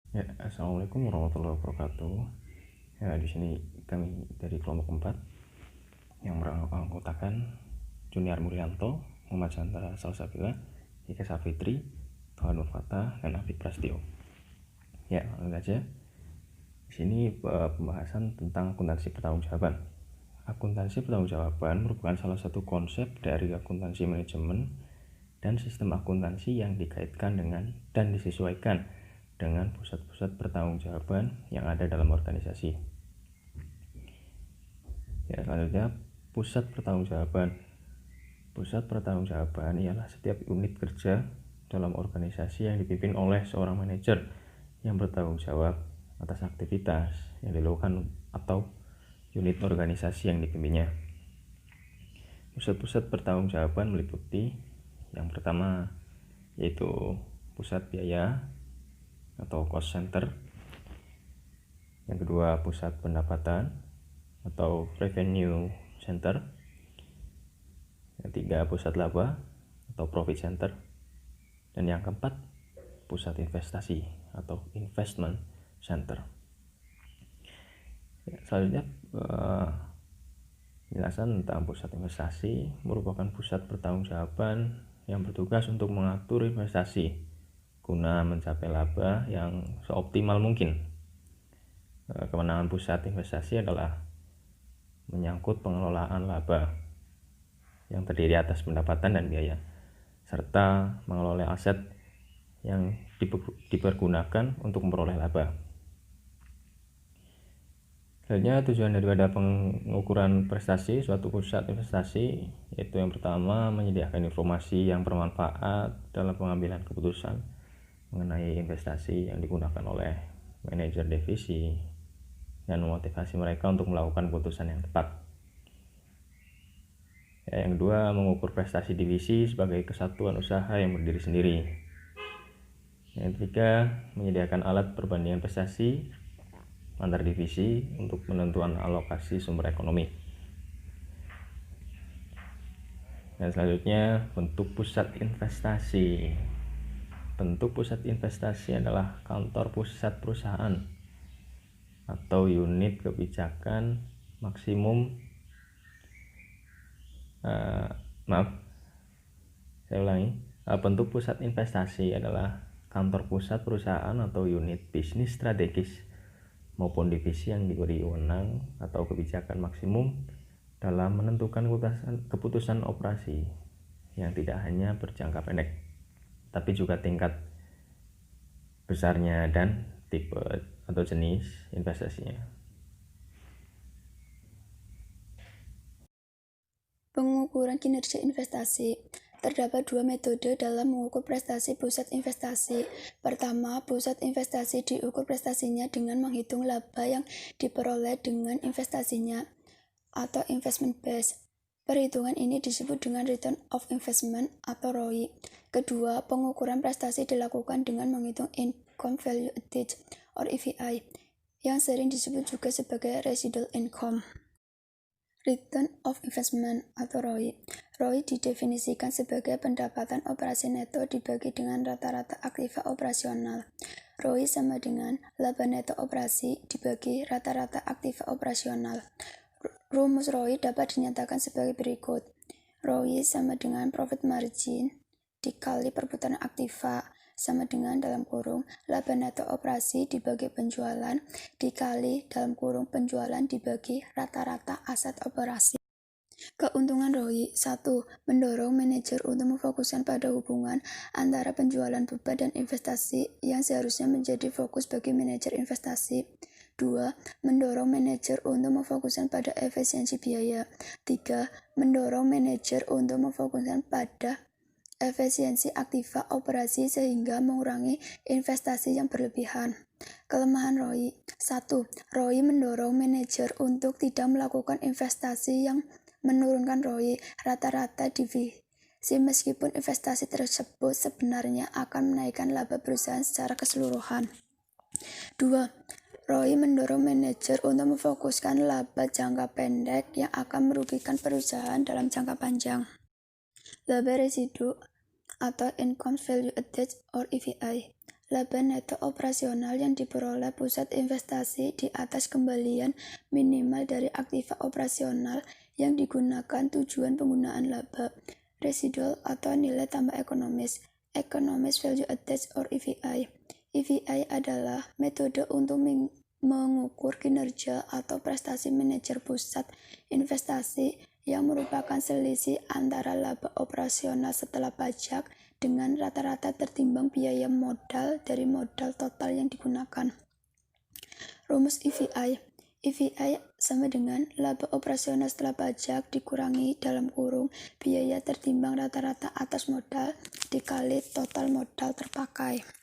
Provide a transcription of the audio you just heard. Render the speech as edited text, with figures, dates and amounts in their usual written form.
Ya, assalamualaikum warahmatullahi wabarakatuh. Ya, di sini kami dari kelompok 4 yang beranggotakan Junior Mulyanto, Muhammad Chandra Salsabila, Ika Safitri, Tuhan Nurfata, dan Afid Prastio. Ya, langsung saja. Di sini pembahasan tentang akuntansi pertanggungjawaban. Akuntansi pertanggungjawaban merupakan salah satu konsep dari akuntansi manajemen dan sistem akuntansi yang dikaitkan dengan dan disesuaikan dengan pusat-pusat pertanggungjawaban yang ada dalam organisasi. Ya, selanjutnya pusat pertanggungjawaban. Pusat pertanggungjawaban ialah setiap unit kerja dalam organisasi yang dipimpin oleh seorang manajer yang bertanggung jawab atas aktivitas yang dilakukan atau unit organisasi yang dipimpinnya. Pusat-pusat pertanggungjawaban meliputi yang pertama yaitu pusat biaya atau cost center, yang kedua pusat pendapatan atau revenue center, yang ketiga pusat laba atau profit center, dan yang keempat pusat investasi atau investment center. Selanjutnya penjelasan tentang pusat investasi merupakan pusat pertanggungjawaban yang bertugas untuk mengatur investasi guna mencapai laba yang seoptimal mungkin. Kewenangan pusat investasi adalah menyangkut pengelolaan laba yang terdiri atas pendapatan dan biaya, serta mengelola aset yang dipergunakan untuk memperoleh laba. Selanjutnya, tujuan daripada pengukuran prestasi suatu pusat investasi yaitu yang pertama menyediakan informasi yang bermanfaat dalam pengambilan keputusan mengenai investasi yang digunakan oleh manajer divisi dan memotivasi mereka untuk melakukan keputusan yang tepat. Yang kedua, mengukur prestasi divisi sebagai kesatuan usaha yang berdiri sendiri. Yang ketiga, menyediakan alat perbandingan prestasi antar divisi untuk penentuan alokasi sumber ekonomi. Dan selanjutnya, bentuk pusat investasi. Bentuk pusat investasi adalah kantor pusat perusahaan atau unit kebijakan maksimum bentuk pusat investasi adalah kantor pusat perusahaan atau unit bisnis strategis maupun divisi yang diberi wewenang atau kebijakan maksimum dalam menentukan keputusan operasi yang tidak hanya berjangka pendek, tapi juga tingkat besarnya dan tipe atau jenis investasinya. Pengukuran kinerja investasi. Terdapat dua metode dalam mengukur prestasi pusat investasi. Pertama, pusat investasi diukur prestasinya dengan menghitung laba yang diperoleh dengan investasinya atau investment base. Perhitungan ini disebut dengan return of investment atau ROI. Kedua, pengukuran prestasi dilakukan dengan menghitung income value added or EVA, yang sering disebut juga sebagai residual income. Return of investment atau ROI. ROI didefinisikan sebagai pendapatan operasi neto dibagi dengan rata-rata aktiva operasional. ROI sama dengan laba neto operasi dibagi rata-rata aktiva operasional. Rumus ROI dapat dinyatakan sebagai berikut. ROI sama dengan profit margin dikali perputaran aktiva sama dengan dalam kurung laba neto operasi dibagi penjualan dikali dalam kurung penjualan dibagi rata-rata aset operasi. Keuntungan ROI. 1. Mendorong manajer untuk memfokuskan pada hubungan antara penjualan beban dan investasi yang seharusnya menjadi fokus bagi manajer investasi. 2. Mendorong manajer untuk memfokuskan pada efisiensi biaya. 3. Mendorong manajer untuk memfokuskan pada efisiensi aktiva operasi sehingga mengurangi investasi yang berlebihan. Kelemahan ROI. 1. ROI mendorong manajer untuk tidak melakukan investasi yang menurunkan ROI rata-rata divisi meskipun investasi tersebut sebenarnya akan menaikkan laba perusahaan secara keseluruhan. 2. ROI mendorong manajer untuk memfokuskan laba jangka pendek yang akan merugikan perusahaan dalam jangka panjang. Laba residu atau income value added or EVA. laba neto operasional yang diperoleh pusat investasi di atas kembalian minimal dari aktiva operasional yang digunakan tujuan penggunaan laba, residual atau nilai tambah ekonomis, Economic Value Added or EVA. EVA adalah metode untuk mengukur kinerja atau prestasi manajer pusat investasi yang merupakan selisih antara laba operasional setelah pajak dengan rata-rata tertimbang biaya modal dari modal total yang digunakan. Rumus EVA. EVA sama dengan laba operasional setelah pajak dikurangi dalam kurung biaya tertimbang rata-rata atas modal dikali total modal terpakai.